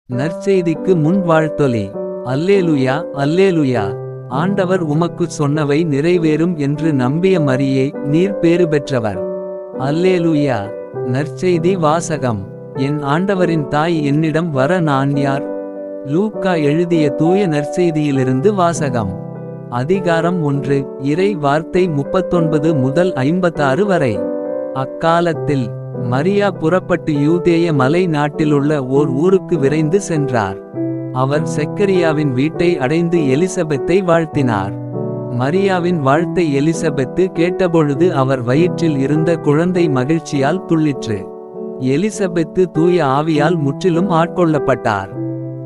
நற்செய்திக்கு முன் வாழ்த்தொலி. அல்லேலுயா அல்லேலுயா. ஆண்டவர் உமக்குச் சொன்னவை நிறைவேறும் என்று நம்பிய மரியே, நீர் பேறு பெற்றவர். அல்லேலுயா. நற்செய்தி வாசகம். என் ஆண்டவரின் தாய் என்னிடம் வர நான் யார்? லூக்கா எழுதிய தூய நற்செய்தியிலிருந்து வாசகம். அதிகாரம் 1. இறை வார்த்தை 39 முதல் 56 வரை. அக்காலத்தில் மரியா புறப்பட்டு யூதேய மலை நாட்டிலுள்ள ஓர் ஊருக்கு விரைந்து சென்றார். அவர் செக்கரியாவின் வீட்டை அடைந்து எலிசபெத்தை வாழ்த்தினார். மரியாவின் வாழ்த்தை எலிசபெத்து கேட்டபொழுது அவர் வயிற்றில் இருந்த குழந்தை மகிழ்ச்சியால் துள்ளிற்று. எலிசபெத்து தூய ஆவியால் முற்றிலும் ஆட்கொள்ளப்பட்டார்.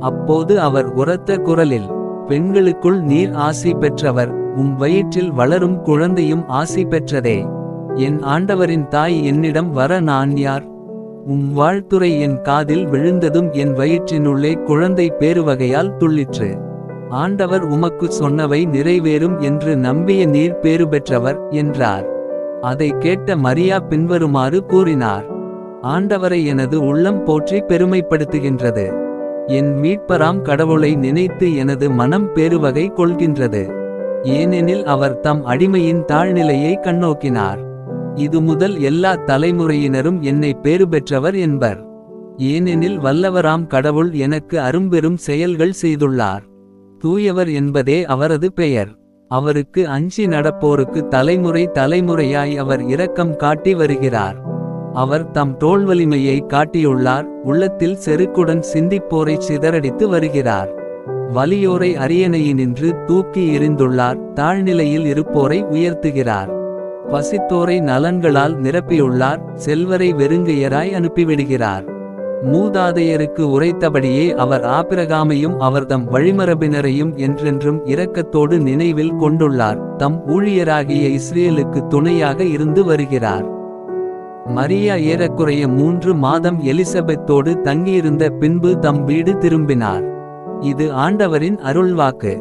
அப்போது அவர் உரத்த குரலில், பெண்களுக்குள் நீர் ஆசி பெற்றவர், உம் வயிற்றில் வளரும் குழந்தையும் ஆசி பெற்றதே. என் ஆண்டவரின் தாய் என்னிடம் வர நான் யார்? உம் வாழ்த்துரை என் காதில் விழுந்ததும் என் வயிற்றினுள்ளே குழந்தை பேருவகையால் துள்ளிற்று. ஆண்டவர் உமக்குச் சொன்னவை நிறைவேறும் என்று நம்பிய நீர் பேறு பெற்றவர் என்றார். அதை கேட்ட மரியா பின்வருமாறு கூறினார். ஆண்டவரை எனது உள்ளம் போற்றி பெருமைப்படுத்துகின்றது. என் மீட்பராம் கடவுளை நினைத்து எனது மனம் பேருவகை கொள்கின்றது. ஏனெனில் அவர் தம் அடிமையின் தாழ்நிலையை கண்ணோக்கினார். இது முதல் எல்லா தலைமுறையினரும் என்னை பேறு பெற்றவர் என்பர். ஏனெனில் வல்லவராம் கடவுள் எனக்கு அரும்பெரும் செயல்கள் செய்துள்ளார். தூயவர் என்பதே அவரது பெயர். அவருக்கு அஞ்சி நடப்போருக்கு தலைமுறை தலைமுறையாய் அவர் இரக்கம் காட்டி வருகிறார். அவர் தம் தோள்வலிமையை காட்டியுள்ளார். உள்ளத்தில் செருக்குடன் சிந்திப்போரை சிதறடித்து வருகிறார். வலியோரை அரியணையினின்று தூக்கி எறிந்துள்ளார். தாழ்நிலையில் இருப்போரை உயர்த்துகிறார். பசித்தோரை நலன்களால் நிரப்பியுள்ளார். செல்வரை வெறுங்கையராய் அனுப்பிவிடுகிறார். மூதாதையருக்கு உரைத்தபடியே அவர் ஆபிரகாமையும் அவர்தம் வழிமரபினரையும் என்றென்றும் இரக்கத்தோடு நினைவில் கொண்டுள்ளார். தம் ஊழியராகிய இஸ்ரேலுக்கு துணையாக இருந்து வருகிறார். மரியா ஏறக்குறைய 3 மாதம் எலிசபெத்தோடு தங்கியிருந்த பின்பு தம் வீடு திரும்பினார். இது ஆண்டவரின் அருள்வாக்கு.